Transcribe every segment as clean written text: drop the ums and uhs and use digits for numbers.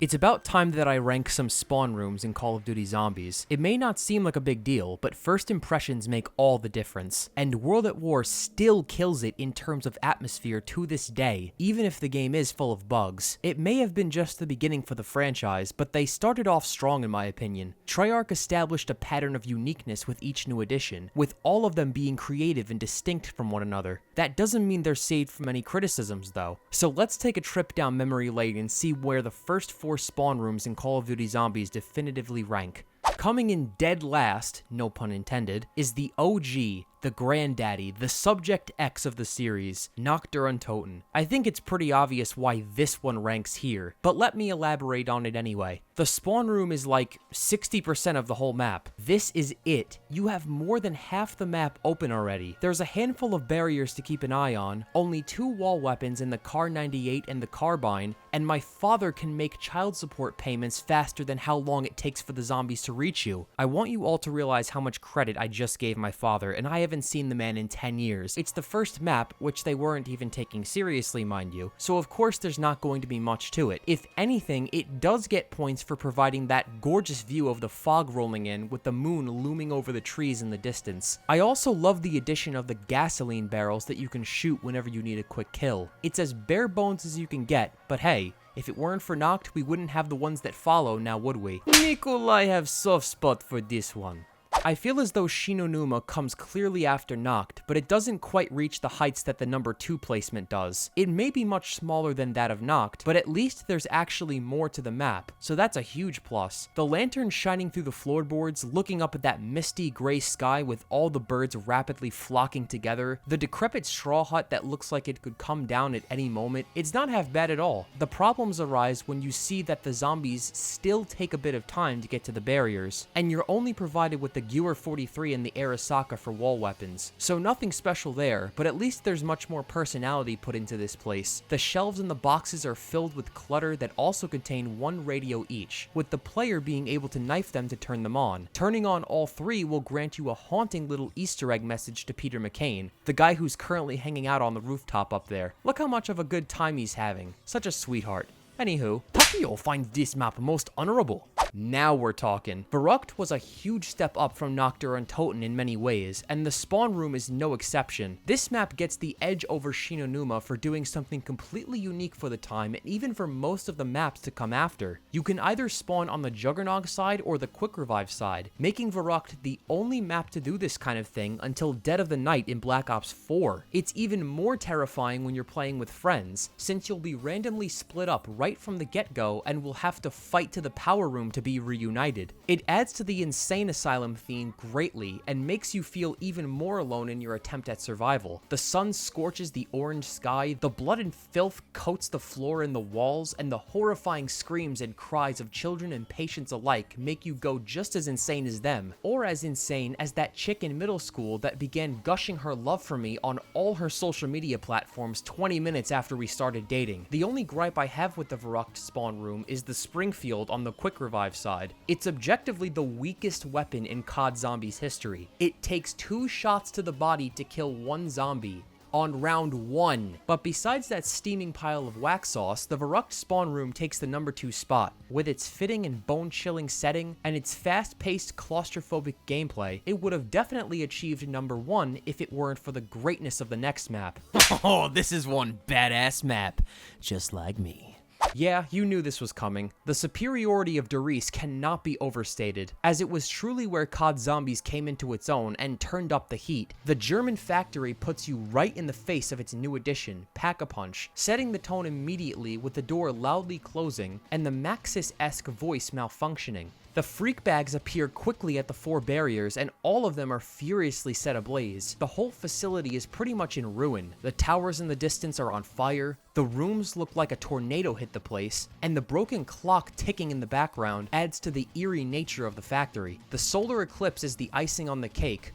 It's about time that I rank some spawn rooms in Call of Duty Zombies. It may not seem like a big deal, but first impressions make all the difference, and World at War still kills it in terms of atmosphere to this day, even if the game is full of bugs. It may have been just the beginning for the franchise, but they started off strong in my opinion. Treyarch established a pattern of uniqueness with each new edition, with all of them being creative and distinct from one another. That doesn't mean they're saved from any criticisms though. So let's take a trip down memory lane and see where the first 4 spawn rooms in Call of Duty Zombies definitively rank. Coming in dead last, no pun intended, is the OG, the granddaddy, the Subject X of the series, Undone. I think it's pretty obvious why this one ranks here, but let me elaborate on it anyway. The spawn room is like 60% of the whole map. This is it. You have more than half the map open already. There's a handful of barriers to keep an eye on, only 2 wall weapons in the Kar 98 and the Carbine, and my father can make child support payments faster than how long it takes for the zombies to reach you. I want you all to realize how much credit I just gave my father, and I haven't seen the man in 10 years. It's the first map, which they weren't even taking seriously, mind you, so of course there's not going to be much to it. If anything, it does get points for providing that gorgeous view of the fog rolling in with the moon looming over the trees in the distance. I also love the addition of the gasoline barrels that you can shoot whenever you need a quick kill. It's as bare bones as you can get, but hey, if it weren't for Noct, we wouldn't have the ones that follow, now would we? Nikolai have soft spot for this one. I feel as though Shinon Numa comes clearly after Noct, but it doesn't quite reach the heights that the number 2 placement does. It may be much smaller than that of Noct, but at least there's actually more to the map, so that's a huge plus. The lantern shining through the floorboards, looking up at that misty gray sky with all the birds rapidly flocking together, the decrepit straw hut that looks like it could come down at any moment, it's not half bad at all. The problems arise when you see that the zombies still take a bit of time to get to the barriers, and you're only provided with the Gewer 43 and the Arasaka for wall weapons. So nothing special there, but at least there's much more personality put into this place. The shelves and the boxes are filled with clutter that also contain 1 radio each, with the player being able to knife them to turn them on. Turning on all 3 will grant you a haunting little Easter egg message to Peter McCain, the guy who's currently hanging out on the rooftop up there. Look how much of a good time he's having. Such a sweetheart. Anywho, Takio finds this map most honorable. Now we're talking. Verrückt was a huge step up from Undone in many ways, and the spawn room is no exception. This map gets the edge over Shinon Numa for doing something completely unique for the time, and even for most of the maps to come after. You can either spawn on the Juggernog side or the Quick Revive side, making Verrückt the only map to do this kind of thing until Dead of the Night in Black Ops 4. It's even more terrifying when you're playing with friends, since you'll be randomly split up right from the get-go and will have to fight to the power room to be reunited. It adds to the insane asylum theme greatly and makes you feel even more alone in your attempt at survival. The sun scorches the orange sky, the blood and filth coats the floor and the walls, and the horrifying screams and cries of children and patients alike make you go just as insane as them, or as insane as that chick in middle school that began gushing her love for me on all her social media platforms 20 minutes after we started dating. The only gripe I have with the Verrückt spawn room is the Springfield on the Quick Revive side. It's objectively the weakest weapon in COD Zombies history. It takes 2 shots to the body to kill 1 zombie on round 1. But besides that steaming pile of wax sauce, the Verrückt spawn room takes the number 2 spot. With its fitting and bone-chilling setting, and its fast-paced claustrophobic gameplay, it would have definitely achieved number 1 if it weren't for the greatness of the next map. Oh, this is one badass map, just like me. Yeah, you knew this was coming. The superiority of Darice cannot be overstated, as it was truly where COD Zombies came into its own and turned up the heat. The German factory puts you right in the face of its new addition, Pack-a-Punch, setting the tone immediately with the door loudly closing and the Maxis-esque voice malfunctioning. The freak bags appear quickly at the 4 barriers, and all of them are furiously set ablaze. The whole facility is pretty much in ruin. The towers in the distance are on fire, the rooms look like a tornado hit the place, and the broken clock ticking in the background adds to the eerie nature of the factory. The solar eclipse is the icing on the cake.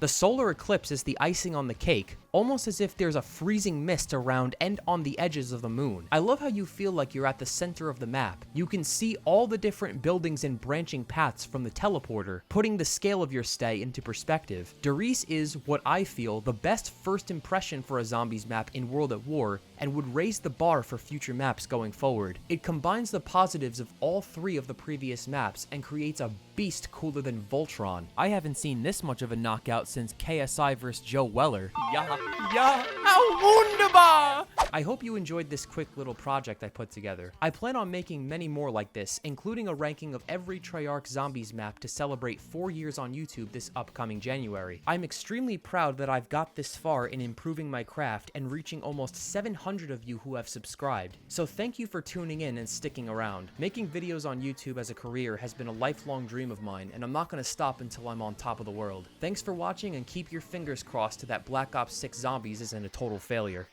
almost as if there's a freezing mist around and on the edges of the moon. I love how you feel like you're at the center of the map. You can see all the different buildings and branching paths from the teleporter, putting the scale of your stay into perspective. Darice is, what I feel, the best first impression for a zombies map in World at War, and would raise the bar for future maps going forward. It combines the positives of all three of the previous maps and creates a beast cooler than Voltron. I haven't seen this much of a knockout since KSI vs Joe Weller. Ja, how wunderbar! I hope you enjoyed this quick little project I put together. I plan on making many more like this, including a ranking of every Treyarch Zombies map to celebrate 4 years on YouTube this upcoming January. I'm extremely proud that I've got this far in improving my craft and reaching almost 700 of you who have subscribed. So thank you for tuning in and sticking around. Making videos on YouTube as a career has been a lifelong dream of mine, and I'm not going to stop until I'm on top of the world. Thanks for watching, and keep your fingers crossed that Black Ops 6 Zombies isn't a total failure.